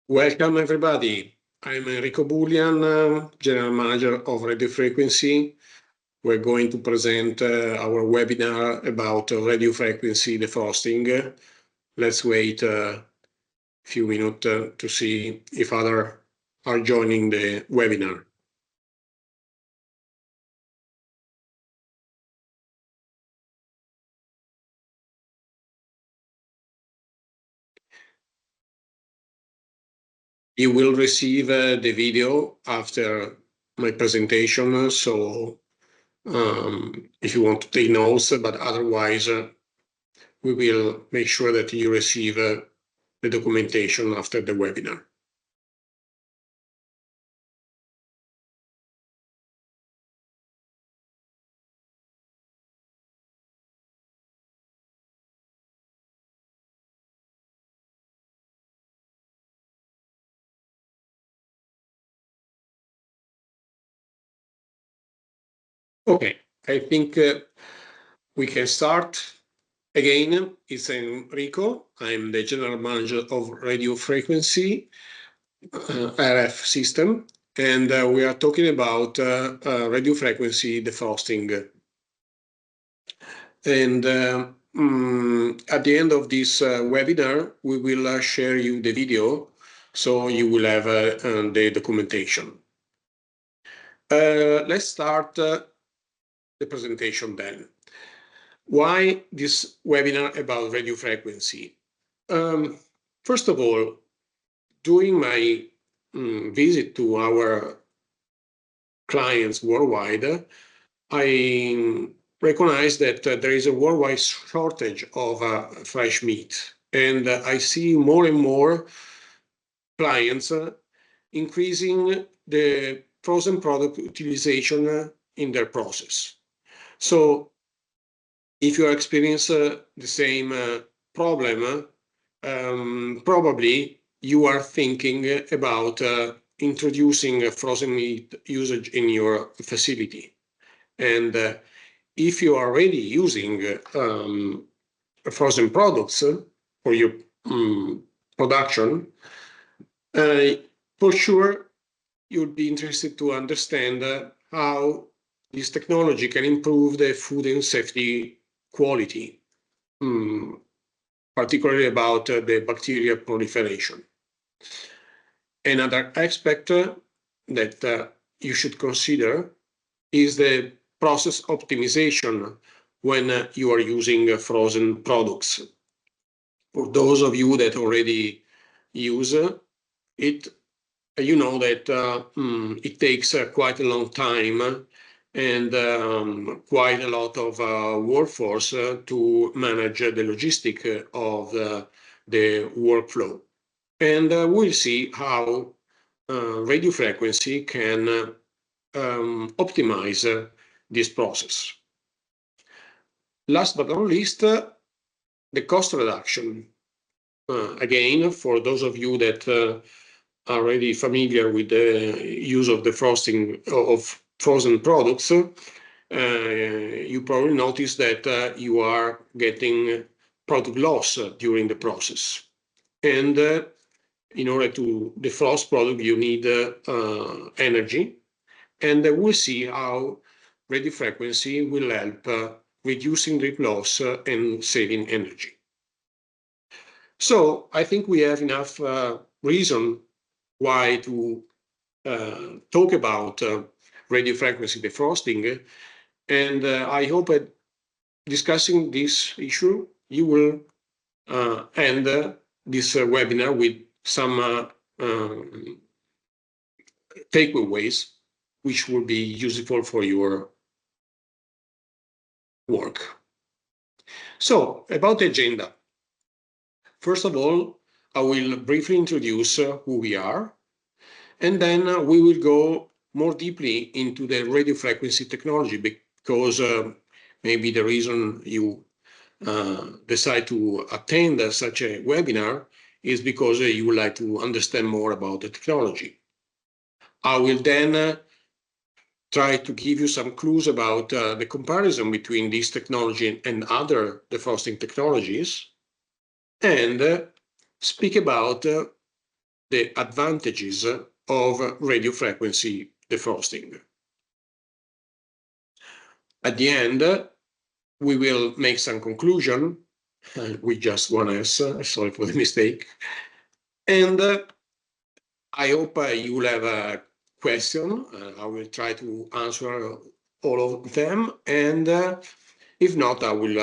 Welcome, everybody. I'm Enrico Bullian, General Manager of Radio Frequency. We're going to present our webinar about radio frequency defrosting. Let's wait a few minutes to see if others are joining the webinar. You will receive the video after my presentation, so if you want to take notes, but otherwise we will make sure that you receive the documentation after the webinar. Okay, I think we can start. Again, it's Enrico. I'm the General Manager of Radio Frequency, RF system, and we are talking about radio frequency defrosting. And at the end of this webinar, we will share you the video, so you will have the documentation. Let's start the presentation then. Why this webinar about radio frequency? First of all, during my visit to our clients worldwide, I recognize that there is a worldwide shortage of fresh meat. And I see more and more clients increasing the frozen product utilization in their process. So if you experience the same problem, probably you are thinking about introducing frozen meat usage in your facility. And if you are already using frozen products for your production, for sure you'd be interested to understand how this technology can improve the food and safety quality, particularly about the bacteria proliferation. Another aspect that you should consider is the process optimization when you are using frozen products. For those of you that already use it, you know that it takes quite a long time and quite a lot of workforce to manage the logistic of the workflow. And we'll see how radio frequency can optimize this process. Last but not least, the cost reduction. Again, for those of you that are already familiar with the use of defrosting of frozen products, you probably notice that you are getting product loss during the process. And in order to defrost product, you need energy. And we'll see how radio frequency will help reducing drip loss and saving energy. So I think we have enough reason why to talk about radio frequency defrosting. And I hope that discussing this issue, you will end this webinar with some takeaways which will be useful for your work. So about the agenda. First of all, I will briefly introduce who we are, and then we will go more deeply into the radio frequency technology, because maybe the reason you decide to attend such a webinar is because you would like to understand more about the technology. I will then try to give you some clues about the comparison between this technology and other defrosting technologies, and speak about the advantages of radio frequency defrosting. At the end, we will make some conclusion with just one S, sorry for the mistake. And I hope you will have a question. I will try to answer all of them. And if not, I will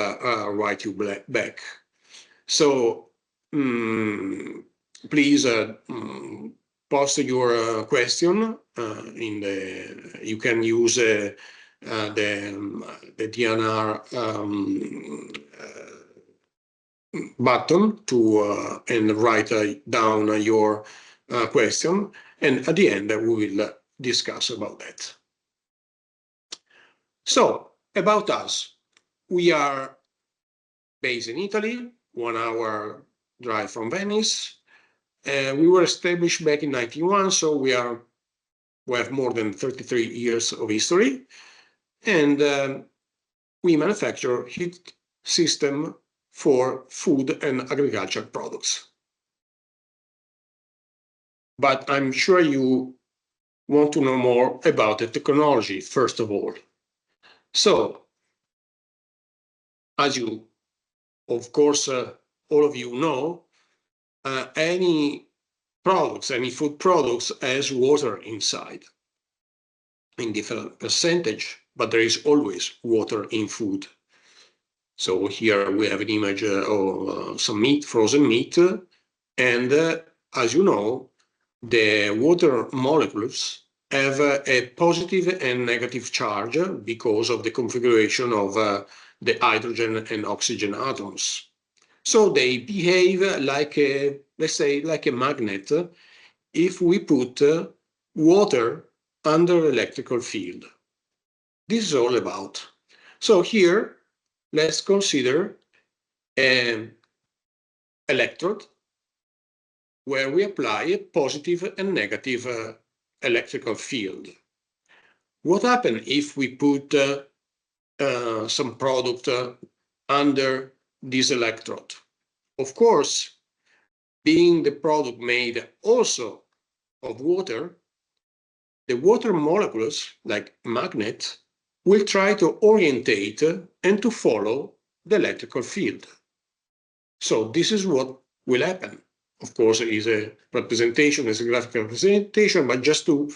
write you back. So please post your question in the. You can use the DNR button to and write down your question, and at the end we will discuss about that. So about us, we are based in Italy, 1 hour drive from Venice. We were established back in 1991, so we have more than 33 years of history, and we manufacture heat system for food and agriculture products. But I'm sure you want to know more about the technology, first of all. So, as you, of course, all of you know, any food products has water inside in different percentage, but there is always water in food. So here we have an image of some meat, frozen meat, and as you know, the water molecules have a positive and negative charge because of the configuration of the hydrogen and oxygen atoms. So they behave like a, let's say, like a magnet if we put water under electrical field. This is all about. So here, let's consider an electrode where we apply a positive and negative electrical field. What happens if we put some product under this electrode? Of course, being the product made also of water, the water molecules, like magnet, will try to orientate and to follow the electrical field. So this is what will happen. Of course, it is a representation, it's a graphical representation, but just to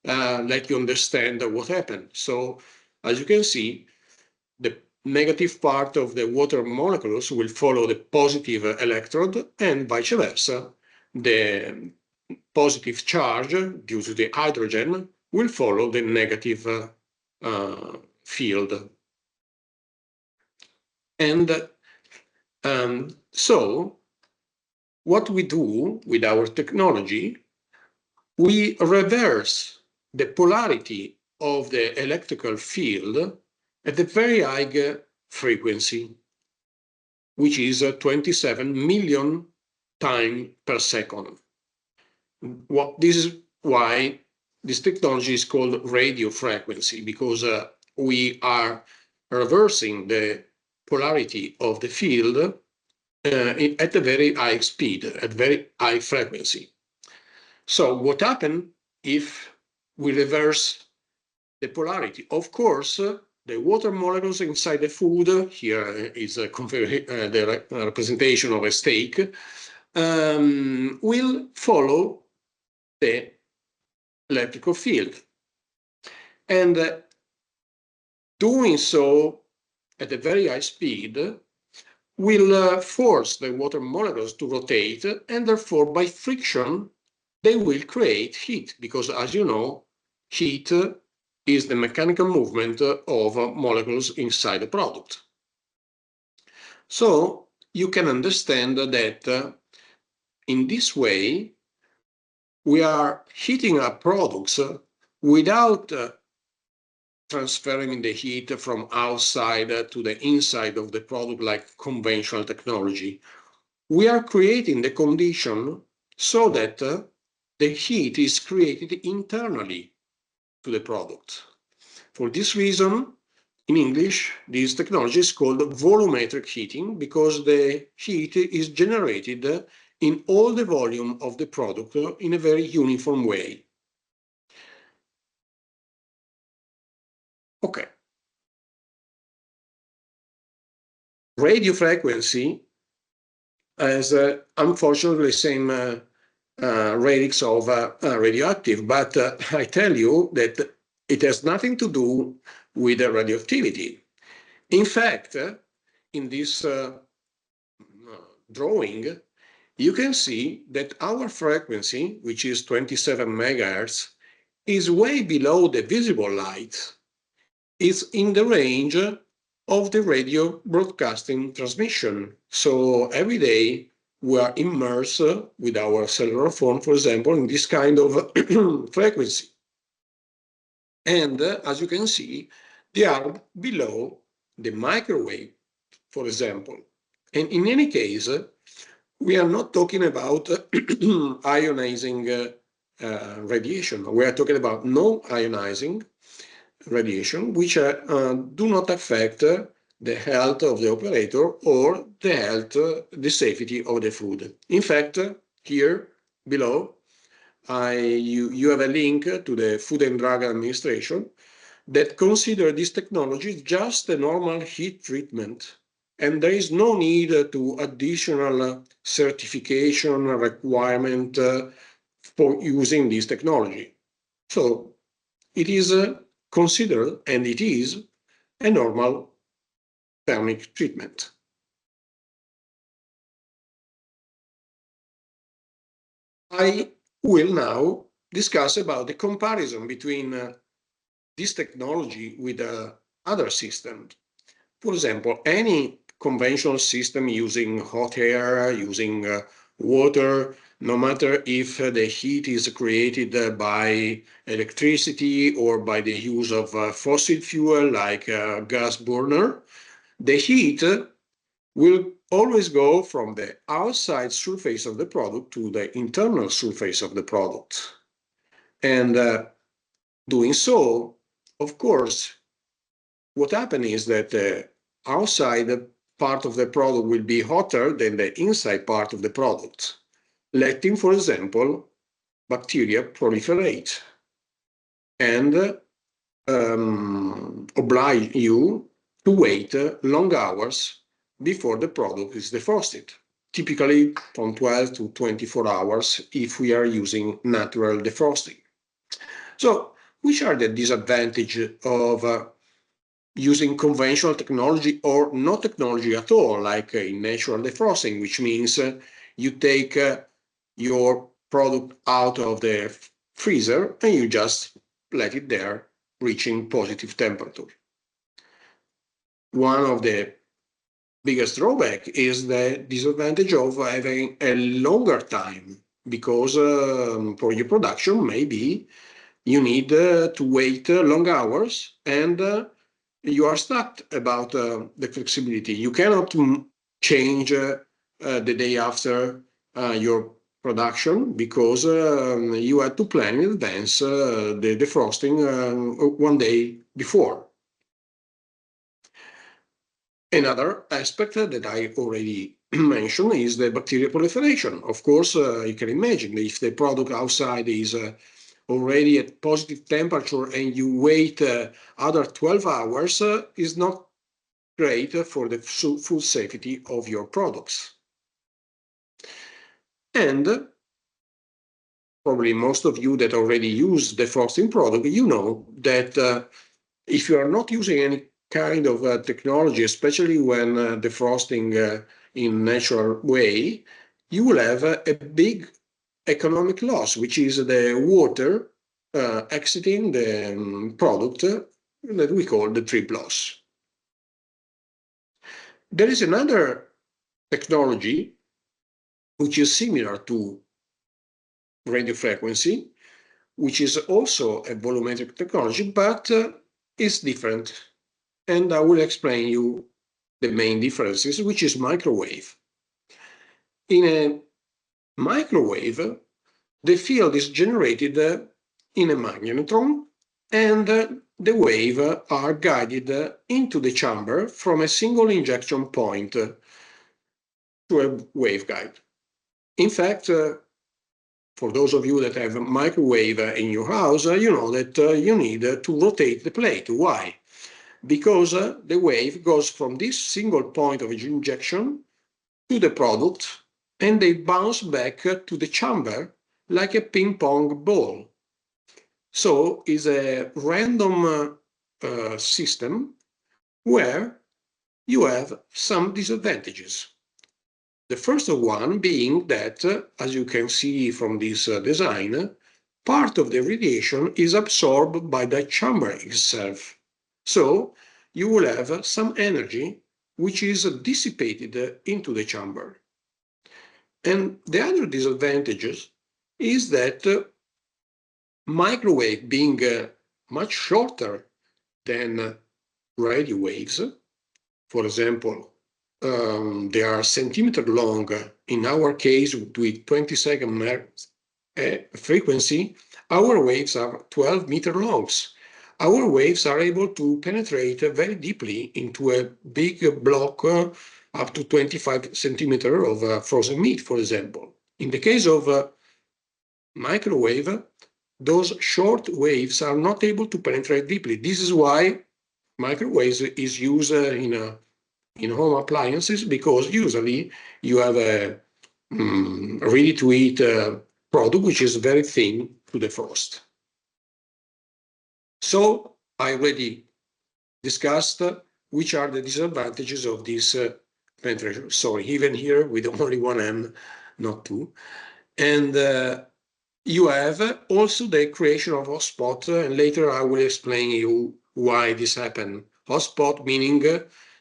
let you understand what happened. So, as you can see, the negative part of the water molecules will follow the positive electrode, and vice versa. The positive charge due to the hydrogen will follow the negative field. And so, what we do with our technology, we reverse the polarity of the electrical field at a very high frequency, which is 27 million times per second. This is why this technology is called radio frequency, because we are reversing the polarity of the field at a very high speed, at very high frequency. So what happens if we reverse the polarity? Of course, the water molecules inside the food, here is the representation of a steak, will follow the electrical field. And doing so at a very high speed will force the water molecules to rotate, and therefore by friction they will create heat, because as you know, heat is the mechanical movement of molecules inside the product. So you can understand that in this way we are heating up products without transferring the heat from outside to the inside of the product like conventional technology. We are creating the condition so that the heat is created internally to the product. For this reason, in English, this technology is called volumetric heating, because the heat is generated in all the volume of the product in a very uniform way. Okay. Radio frequency has unfortunately the same radix of radioactive, but I tell you that it has nothing to do with the radioactivity. In fact, in this drawing, you can see that our frequency, which is 27 megahertz, is way below the visible light. It's in the range of the radio broadcasting transmission. So every day we are immersed with our cellular phone, for example, in this kind of frequency. And as you can see, they are below the microwave, for example. And in any case, we are not talking about ionizing radiation. We are talking about no ionizing radiation, which do not affect the health of the operator or the health, the safety of the food. In fact, here below, you have a link to the Food and Drug Administration that consider this technology just a normal heat treatment. And there is no need to additional certification requirement for using this technology. So it is considered, and it is, a normal thermic treatment. I will now discuss about the comparison between this technology with other systems. For example, any conventional system using hot air, using water, no matter if the heat is created by electricity or by the use of fossil fuel like a gas burner, the heat will always go from the outside surface of the product to the internal surface of the product. And doing so, of course, what happens is that the outside part of the product will be hotter than the inside part of the product, letting, for example, bacteria proliferate and oblige you to wait long hours before the product is defrosted, typically from 12 to 24 hours if we are using natural defrosting. So, which are the disadvantages of using conventional technology or no technology at all, like in natural defrosting, which means you take your product out of the freezer and you just let it there, reaching positive temperature. One of the biggest drawback is the disadvantage of having a longer time, because for your production, maybe you need to wait long hours, and you are stuck about the flexibility. You cannot change the day after your production, because you had to plan in advance the defrosting one day before. Another aspect that I already mentioned is the bacterial proliferation. Of course, you can imagine if the product outside is already at positive temperature and you wait other 12 hours, is not great for the food safety of your products. And probably most of you that already use defrosting product, you know that if you are not using any kind of technology, especially when defrosting in natural way, you will have a big economic loss, which is the water exiting the product that we call the trip loss. There is another technology which is similar to radio frequency, which is also a volumetric technology, but is different. And I will explain you the main differences, which is microwave. In a microwave, the field is generated in a magnetron, and the wave are guided into the chamber from a single injection point to a waveguide. In fact, for those of you that have a microwave in your house, you know that you need to rotate the plate. Why? Because the wave goes from this single point of injection to the product, and they bounce back to the chamber like a ping pong ball. So it's a random system where you have some disadvantages. The first one being that, as you can see from this design, part of the radiation is absorbed by the chamber itself. So you will have some energy which is dissipated into the chamber. And the other disadvantage is that microwave being much shorter than radio waves, for example, they are centimeter long. In our case, with 20-second frequency, our waves are 12-meter longs. Our waves are able to penetrate very deeply into a big block up to 25 centimeter of frozen meat, for example. In the case of microwave, those short waves are not able to penetrate deeply. This is why microwaves is used in home appliances, because usually you have a ready-to-eat product which is very thin to defrost. So I already discussed which are the disadvantages of this penetration. Sorry, even here with only one hand, not two. And you have also the creation of hotspot, and later I will explain you why this happened. Hotspot meaning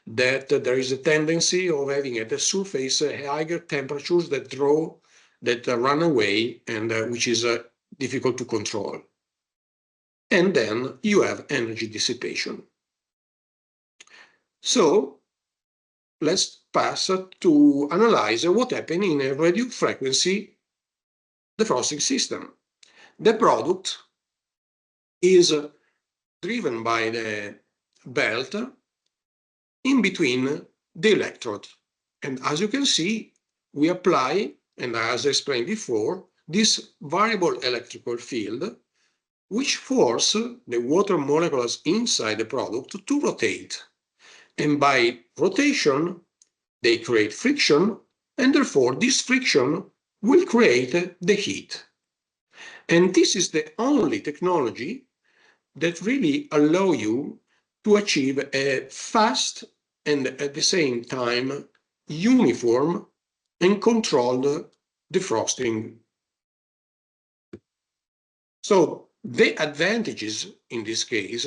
that there is a tendency of having at the surface higher temperatures that run away, and which is difficult to control. And then you have energy dissipation. So let's pass to analyze what happened in a radio frequency defrosting system. The product is driven by the belt in between the electrode. And as you can see, we apply, and as I explained before, this variable electrical field, which force the water molecules inside the product to rotate. And by rotation, they create friction, and therefore this friction will create the heat. And this is the only technology that really allow you to achieve a fast and at the same time uniform and controlled defrosting. So the advantages in this case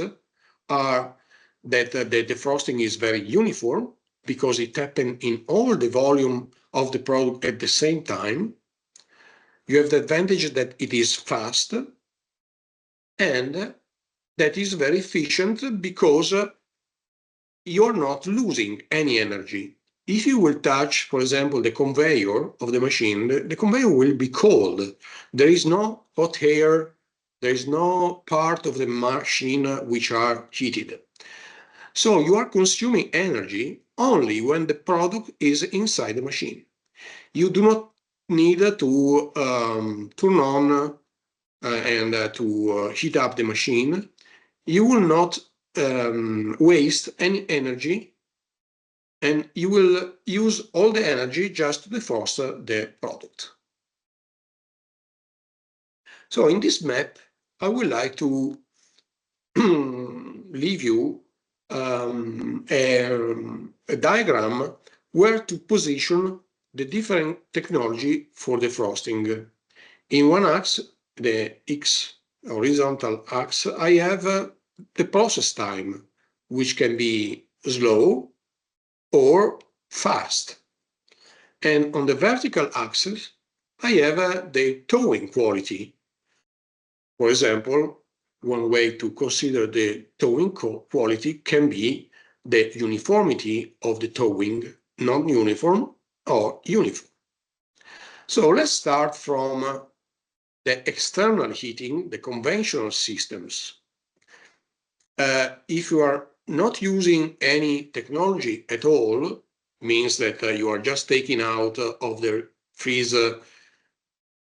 are that the defrosting is very uniform because it happens in all the volume of the product at the same time. You have the advantage that it is fast and that is very efficient because you're not losing any energy. If you will touch, for example, the conveyor of the machine, the conveyor will be cold. There is no hot air, there is no part of the machine which are heated. So you are consuming energy only when the product is inside the machine. You do not need to turn on and to heat up the machine. You will not waste any energy, and you will use all the energy just to defrost the product. So in this map, I would like to leave you a diagram where to position the different technology for defrosting. In one axis, the X horizontal axis, I have the process time, which can be slow or fast. And on the vertical axis, I have the towing quality. For example, one way to consider the towing quality can be the uniformity of the towing, non-uniform or uniform. So let's start from the external heating, the conventional systems. If you are not using any technology at all, means that you are just taking out of the freezer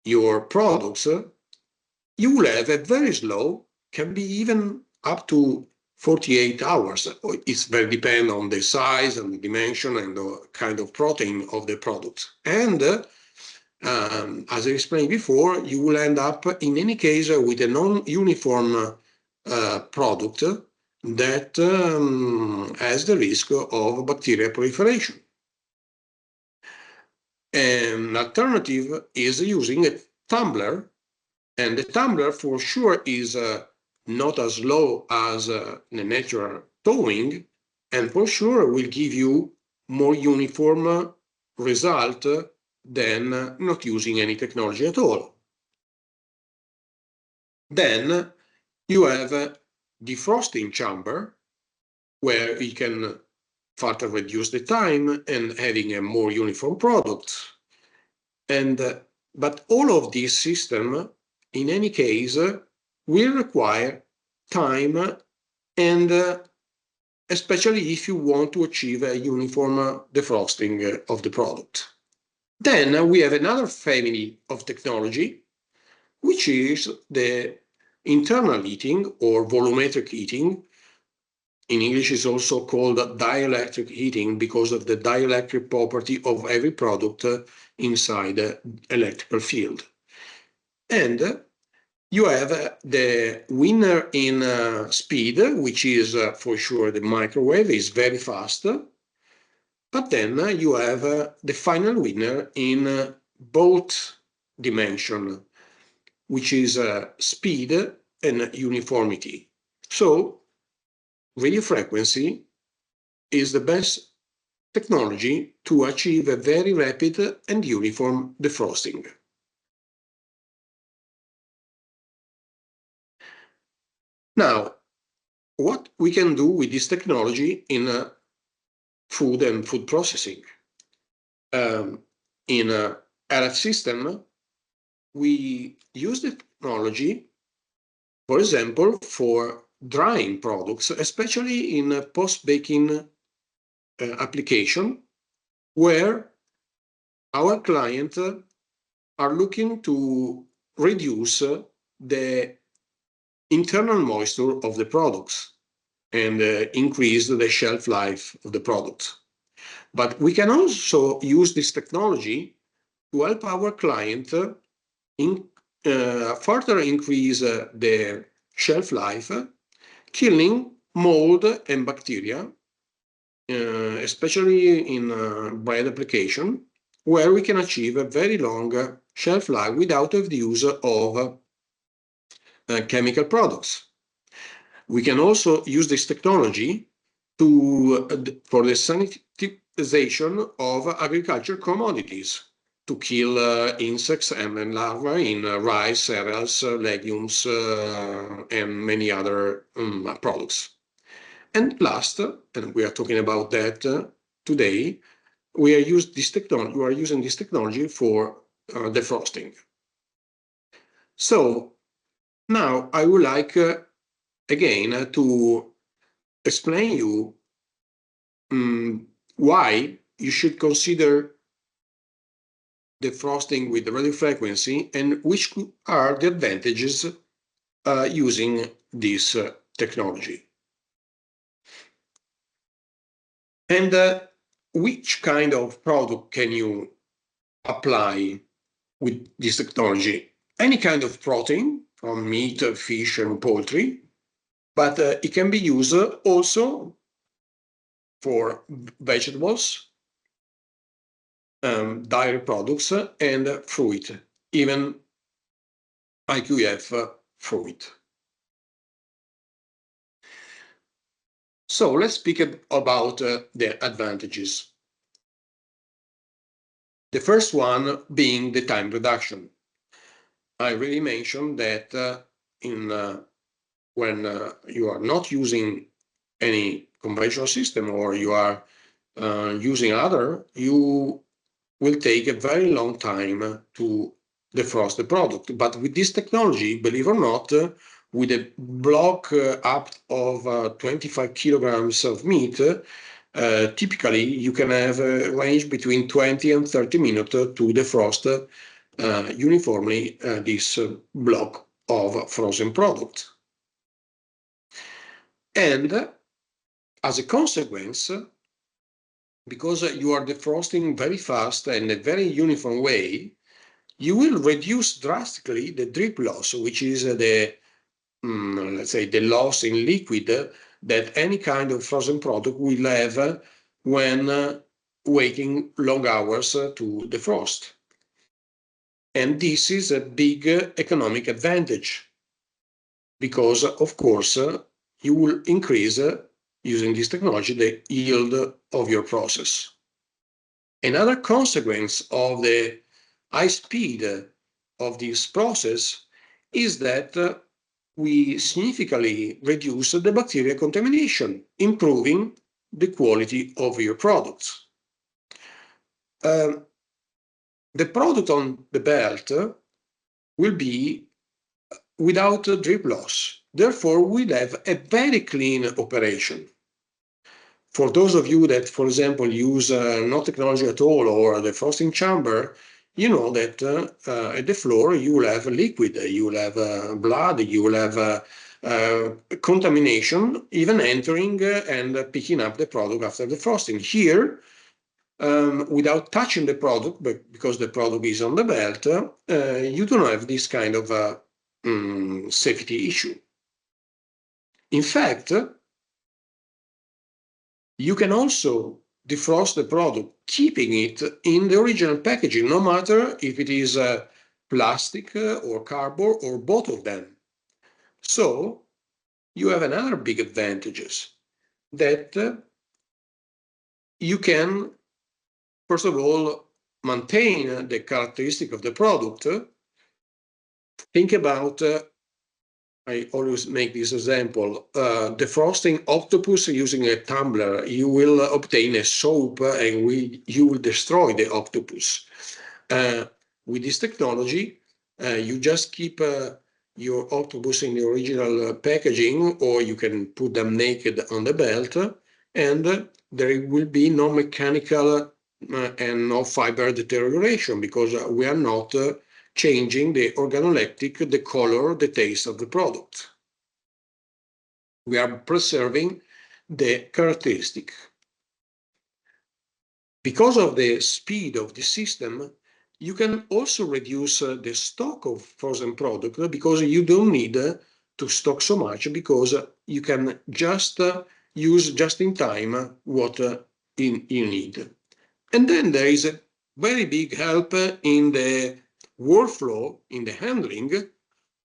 your products, you will have a very slow, can be even up to 48 hours. It's very depend on the size and the dimension and the kind of protein of the product. And as I explained before, you will end up in any case with a non-uniform product that has the risk of bacterial proliferation. An alternative is using a tumbler, and the tumbler for sure is not as low as the natural towing, and for sure will give you more uniform result than not using any technology at all. Then you have a defrosting chamber where you can further reduce the time and having a more uniform product. And but all of this system, in any case, will require time, and especially if you want to achieve a uniform defrosting of the product. Then we have another family of technology, which is the internal heating or volumetric heating. In English, is also called dielectric heating because of the dielectric property of every product inside the electrical field. And you have the winner in speed, which is for sure the microwave, is very fast. But then you have the final winner in both dimension, which is speed and uniformity. So radio frequency is the best technology to achieve a very rapid and uniform defrosting. Now, what we can do with this technology in food and food processing? In a RF system, we use the technology, for example, for drying products, especially in a post-baking application, where our clients are looking to reduce the internal moisture of the products and increase the shelf life of the product. But we can also use this technology to help our client further increase the shelf life, killing mold and bacteria, especially in bread application, where we can achieve a very long shelf life without the use of chemical products. We can also use this technology for the sanitization of agricultural commodities, to kill insects and larvae in rice, cereals, legumes, and many other products. And last, and we are talking about that today, we are using this technology for defrosting. So now I would like again to explain you why you should consider defrosting with the radio frequency and which are the advantages using this technology. And which kind of product can you apply with this technology? Any kind of protein, from meat, fish, and poultry, but it can be used also for vegetables, dairy products, and fruit, even IQF fruit. So let's speak about the advantages. The first one being the time reduction. I already mentioned that when you are not using any conventional system or you are using other, you will take a very long time to defrost the product. But with this technology, believe it or not, with a block up of 25 kilograms of meat, typically you can have a range between 20 and 30 minutes to defrost uniformly this block of frozen product. And as a consequence, because you are defrosting very fast and in a very uniform way, you will reduce drastically the drip loss, which is let's say, the loss in liquid that any kind of frozen product will have when waiting long hours to defrost. And this is a big economic advantage because, of course, you will increase, using this technology, the yield of your process. Another consequence of the high speed of this process is that we significantly reduce the bacterial contamination, improving the quality of your products. The product on the belt will be without drip loss. Therefore, we'll have a very clean operation. For those of you that, for example, use no technology at all or the frosting chamber, you know that at the floor you will have liquid, you will have blood, you will have contamination even entering and picking up the product after the frosting. Here, without touching the product, but because the product is on the belt, you don't have this kind of safety issue. In fact, you can also defrost the product, keeping it in the original packaging, no matter if it is plastic or cardboard or both of them. So you have another big advantages that you can, first of all, maintain the characteristic of the product. Think about I always make this example, defrosting octopus using a tumbler, you will obtain a soap and you will destroy the octopus. With this technology, you just keep your octopus in the original packaging, or you can put them naked on the belt, and there will be no mechanical and no fiber deterioration because we are not changing the organoleptic, the color, the taste of the product. We are preserving the characteristic. Because of the speed of the system, you can also reduce the stock of frozen product because you don't need to stock so much because you can just use just in time what you need. And then there is a very big help in the workflow, in the handling,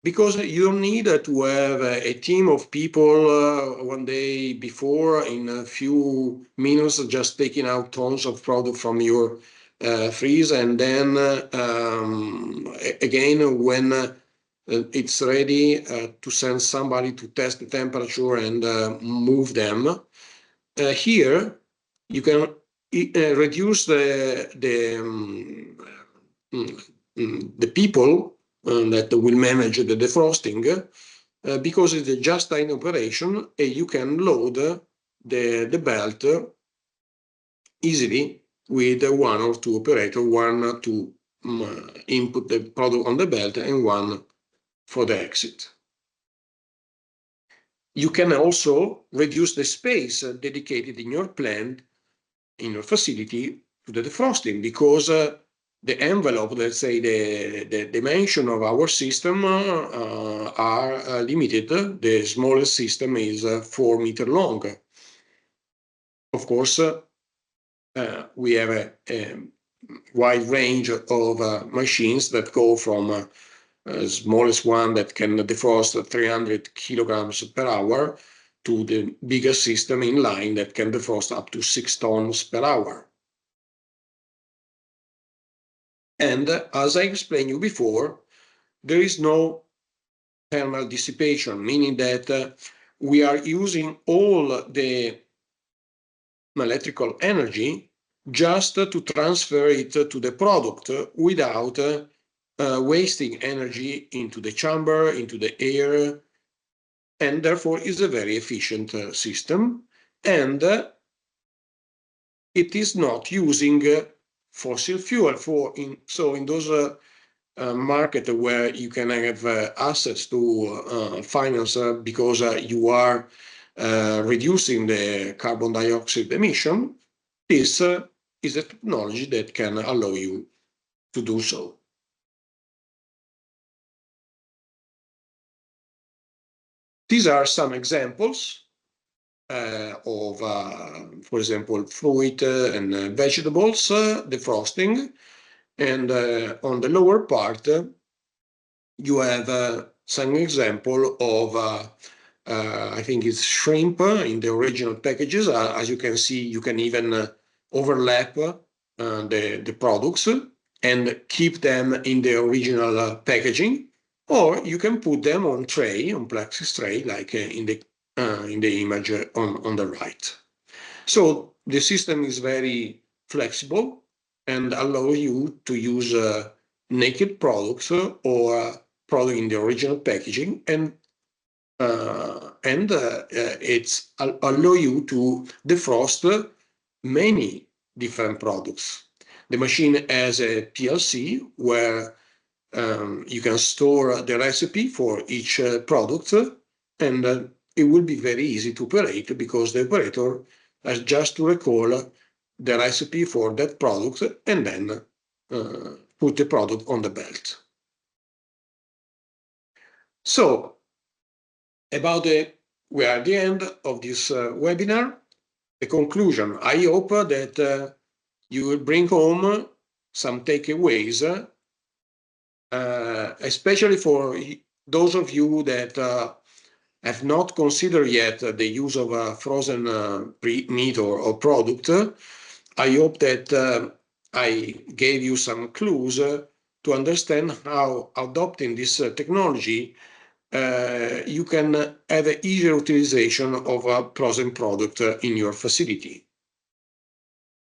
because you don't need to have a team of people one day before in a few minutes just taking out tons of product from your freeze, and then again when it's ready to send somebody to test the temperature and move them. Here you can reduce the people that will manage the defrosting because it's a just-in operation and you can load the belt easily with one or two operators, one to input the product on the belt and one for the exit. You can also reduce the space dedicated in your plant, in your facility, to the defrosting because the envelope, let's say the dimension of our system are limited. The smallest system is 4 meters long. Of course, we have a wide range of machines that go from smallest one that can defrost 300 kilograms per hour to the biggest system in line that can defrost up to 6 tons per hour. And as I explained you before, there is no thermal dissipation, meaning that we are using all the electrical energy just to transfer it to the product without wasting energy into the chamber, into the air, and therefore is a very efficient system. And it is not using fossil fuel. So in those market where you can have access to finance because you are reducing the carbon dioxide emission, this is a technology that can allow you to do so. These are some examples of, for example, fruit and vegetables, defrosting. And on the lower part, you have some example of, I think it's shrimp in the original packages. As you can see, you can even overlap the products and keep them in the original packaging, or you can put them on tray, on plexus tray, like in the image on the right. So the system is very flexible and allow you to use naked products or product in the original packaging, and it's allow you to defrost many different products. The machine has a PLC where you can store the recipe for each product, and it will be very easy to operate because the operator has just to recall the recipe for that product and then put the product on the belt. So, we are at the end of this webinar. The conclusion, I hope that you will bring home some takeaways, especially for those of you that have not considered yet the use of frozen meat or product. I hope that I gave you some clues to understand how adopting this technology you can have an easier utilization of a frozen product in your facility.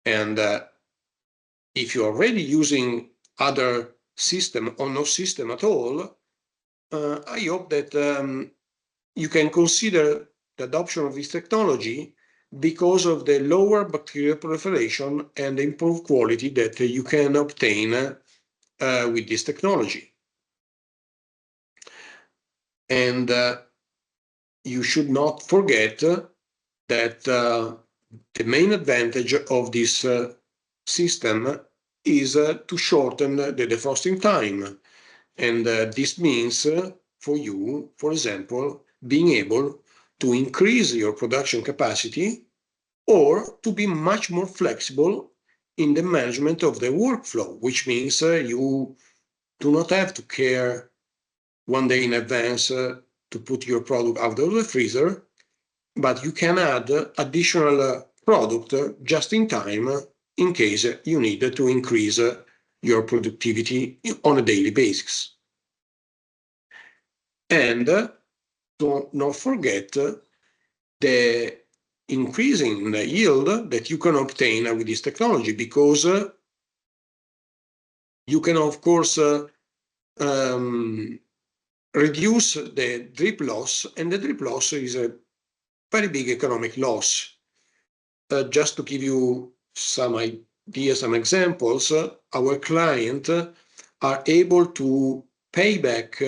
And if you're already using other system or no system at all, I hope that you can consider the adoption of this technology because of the lower bacterial proliferation and the improved quality that you can obtain with this technology. And you should not forget that the main advantage of this system is to shorten the defrosting time. And this means for you, for example, being able to increase your production capacity or to be much more flexible in the management of the workflow, which means you do not have to care one day in advance to put your product out of the freezer, but you can add additional product just in time in case you need to increase your productivity on a daily basis. And do not forget the increasing the yield that you can obtain with this technology, because you can, of course, reduce the drip loss, and the drip loss is a very big economic loss. Just to give you some ideas, some examples, our clients are able to pay back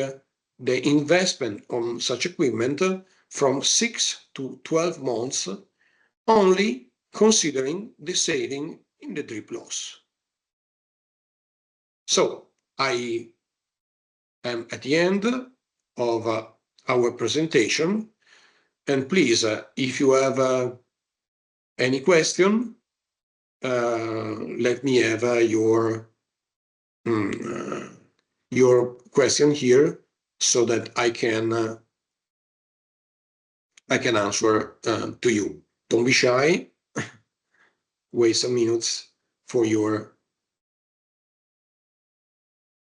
the investment on such equipment from 6 to 12 months, only considering the saving in the drip loss. So I am at the end of our presentation, and please, if you have any question, let me have your question here so that I can answer to you. Don't be shy. Wait some minutes for your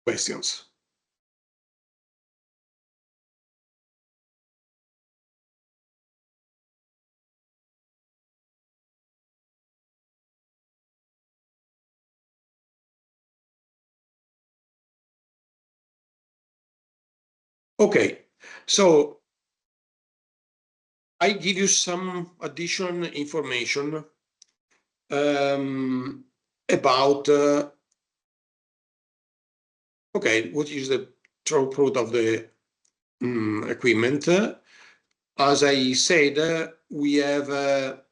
questions. Okay, so I give you some additional information about Okay, what is the throughput of the equipment? As I said, we have a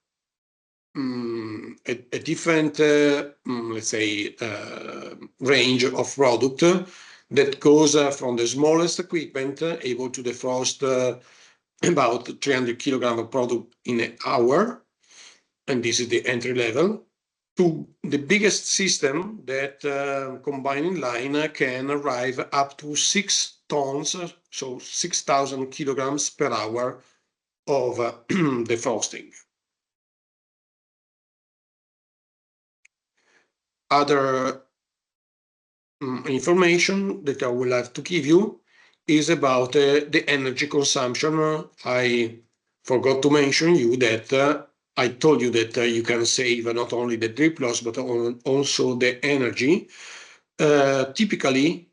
different, let's say, range of product that goes from the smallest equipment able to defrost about 300 kilograms of product in an hour, and this is the entry level, to the biggest system that combining line can arrive up to 6 tons, so 6,000 kilograms per hour of defrosting. Other information that I will have to give you is about the energy consumption. I forgot to mention you that I told you that you can save not only the drip loss but also the energy. Typically,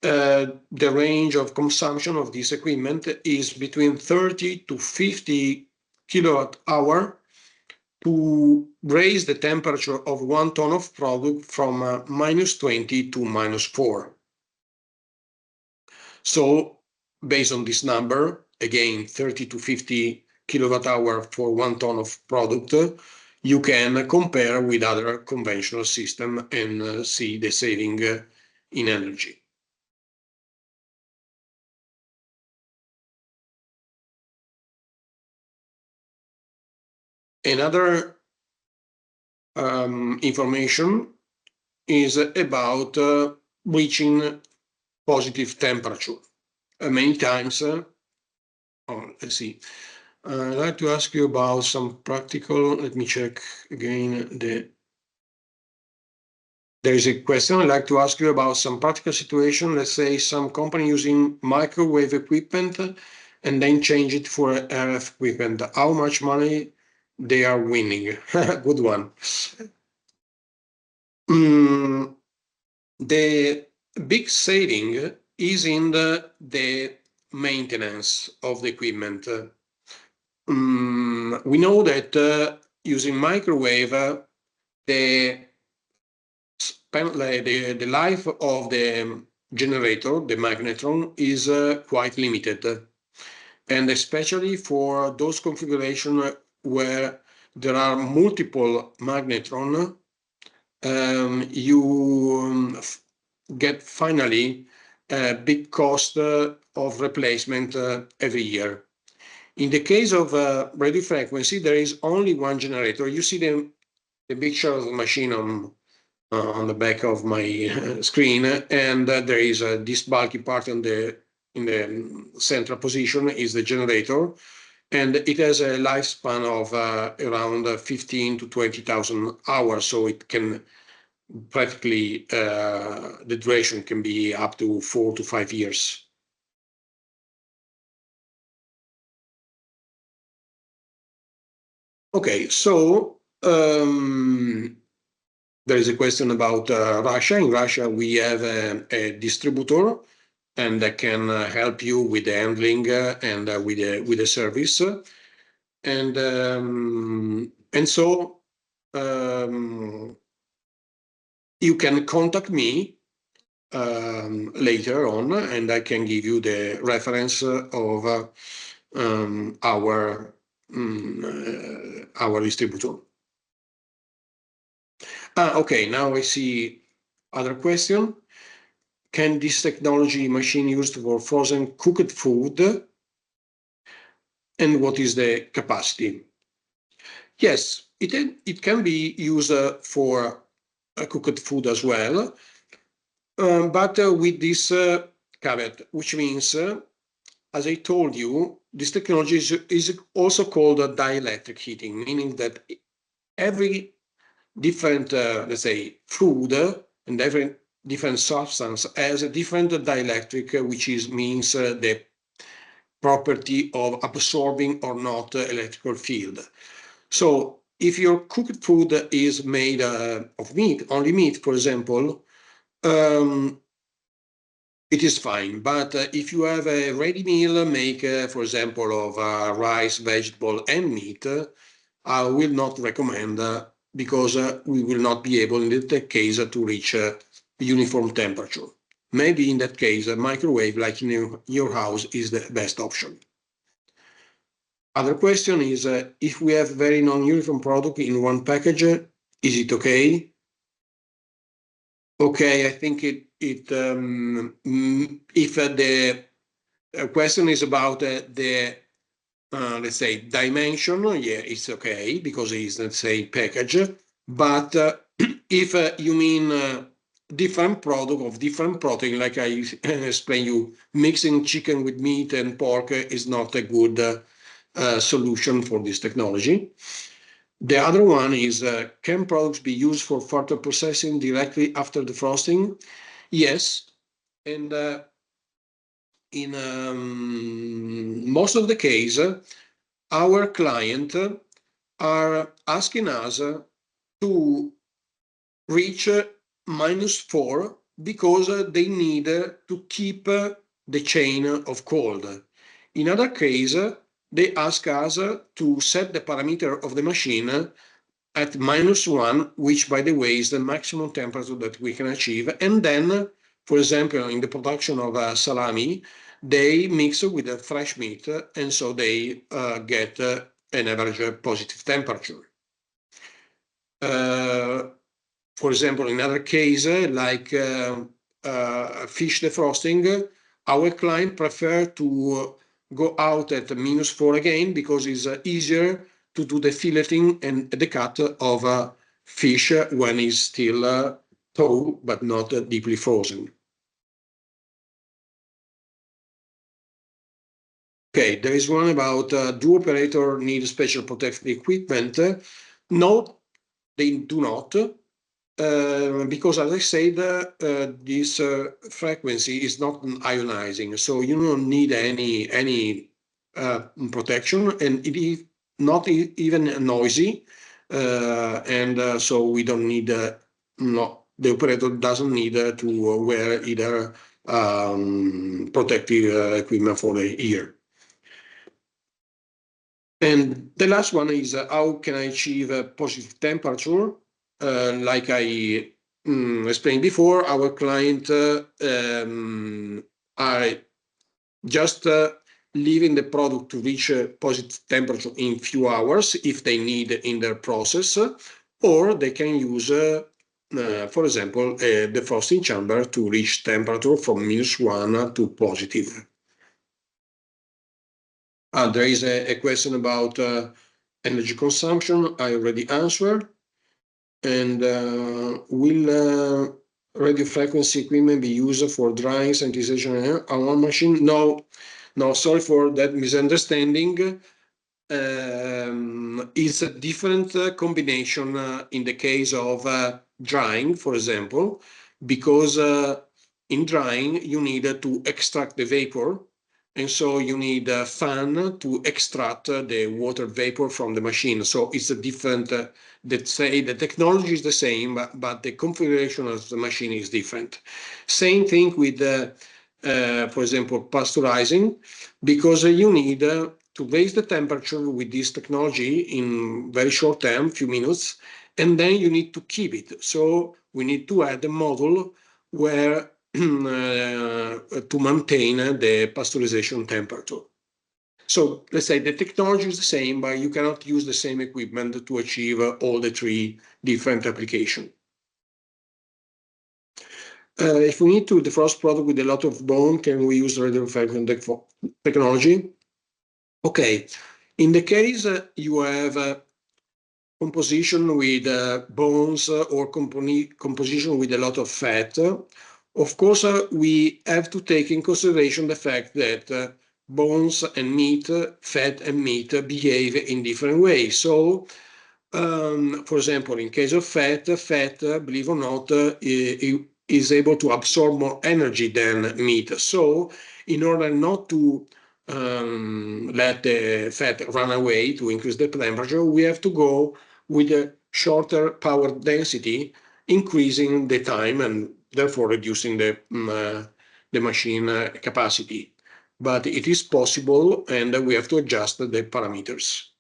the range of consumption of this equipment is between 30 to 50 kilowatt hour to raise the temperature of 1 ton of product from -20 to -4. So based on this number, again, 30 to 50 kilowatt hour for 1 ton of product, you can compare with other conventional system and see the saving in energy. Another information is about reaching positive temperature. Many times, let's see, I'd like to ask you about some practical, let me check again there is a question I'd like to ask you about some practical situation. Let's say some company using microwave equipment and then change it for RF equipment. How much money they are winning? Good one. The big saving is in the maintenance of the equipment. We know that using microwave, the life of the generator, the magnetron, is quite limited. And especially for those configurations where there are multiple magnetron, you get finally a big cost of replacement every year. In the case of radio frequency, there is only one generator. You see the picture of the machine on the back of my screen, and there is this bulky part in the central position is the generator, and it has a lifespan of around 15 to 20,000 hours, so it can practically the duration can be up to 4 to 5 years. Okay, so there is a question about Russia. In Russia, we have a distributor, and that can help you with the handling and with the service. And so you can contact me later on, and I can give you the reference of our distributor. Okay, now I see other question. Can this technology machine used for frozen cooked food? And what is the capacity? Yes, it can be used for cooked food as well, but with this caveat, which means, as I told you, this technology is also called dielectric heating, meaning that every different, let's say, food and every different substance has a different dielectric, which means the property of absorbing or not electrical field. So if your cooked food is made of meat, only meat, for example, it is fine. But if you have a ready meal make, for example, of rice, vegetable, and meat, I will not recommend because we will not be able in that case to reach uniform temperature. maybe in that case, a microwave like in your house is the best option. Other question is, if we have very non-uniform product in one package, is it okay? Okay, I think if the question is about the let's say dimension, yeah, it's okay because it's, let's say, package. But if you mean different product of different protein, like I explained you, mixing chicken with meat and pork is not a good solution for this technology. The other one is, can products be used for further processing directly after defrosting? Yes, and in most of the case, our client are asking us to reach -4 because they need to keep the chain of cold. In other case, they ask us to set the parameter of the machine at -1, which, by the way, is the maximum temperature that we can achieve. And then, for example, in the production of salami, they mix with the fresh meat, and so they get an average positive temperature. For example, in other case, like fish defrosting, our client prefer to go out at -4 again because it's easier to do the filleting and the cut of fish when it's still thaw but not deeply frozen. Okay, there is one about do operator need special protective equipment? No, they do not. Because, as I said, this frequency is not ionizing, so you don't need any protection, and it is not even noisy, and so we don't need no, the operator doesn't need to wear either protective equipment for the ear. And the last one is, how can I achieve a positive temperature? Like I explained before, our client are just leaving the product to reach a positive temperature in few hours if they need in their process, or they can use, for example, a defrosting chamber to reach temperature from -1 to positive. There is a question about energy consumption. I already answered. And will radio frequency equipment be used for drying, sanitization on one machine? No, sorry for that misunderstanding. It's a different combination in the case of drying, for example, because in drying you need to extract the vapor, and so you need a fan to extract the water vapor from the machine. So it's a different, let's say the technology is the same, but the configuration of the machine is different. Same thing with, for example, pasteurizing, because you need to raise the temperature with this technology in very short time, few minutes, and then you need to keep it. So we need to add a module where to maintain the pasteurization temperature. So let's say the technology is the same, but you cannot use the same equipment to achieve all the three different applications. If we need to defrost product with a lot of bone, can we use radio frequency technology? Okay, in the case you have composition with bones or composition with a lot of fat, of course, we have to take in consideration the fact that bones and meat, fat and meat behave in different ways. So, for example, in case of fat, believe or not, is able to absorb more energy than meat. So, in order not to let the fat run away to increase the temperature, we have to go with a shorter power density, increasing the time and therefore reducing the machine capacity. But it is possible, and we have to adjust the parameters.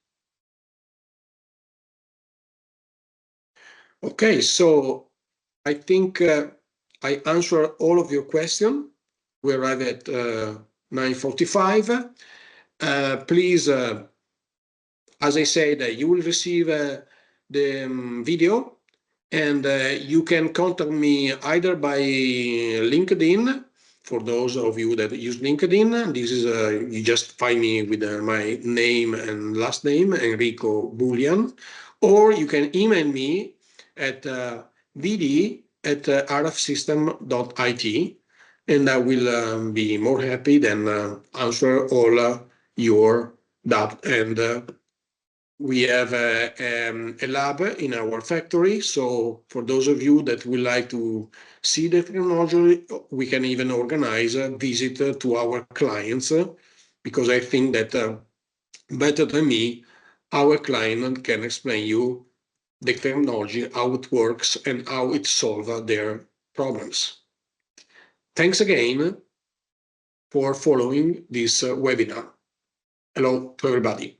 Okay, so I think I answer all of your questions. We arrive at 9:45. Please, as I said, you will receive the video, and you can contact me either by LinkedIn. For those of you that use LinkedIn, this is you just find me with my name and last name, Enrico Bullian, or you can email me at vd@rfsystem.it, and I will be more happy than answer all your doubt. And we have a lab in our factory. So for those of you that would like to see the technology, we can even organize a visit to our clients, because I think that better than me, our client can explain you the technology, how it works, and how it solves their problems. Thanks again for following this webinar. Hello to everybody.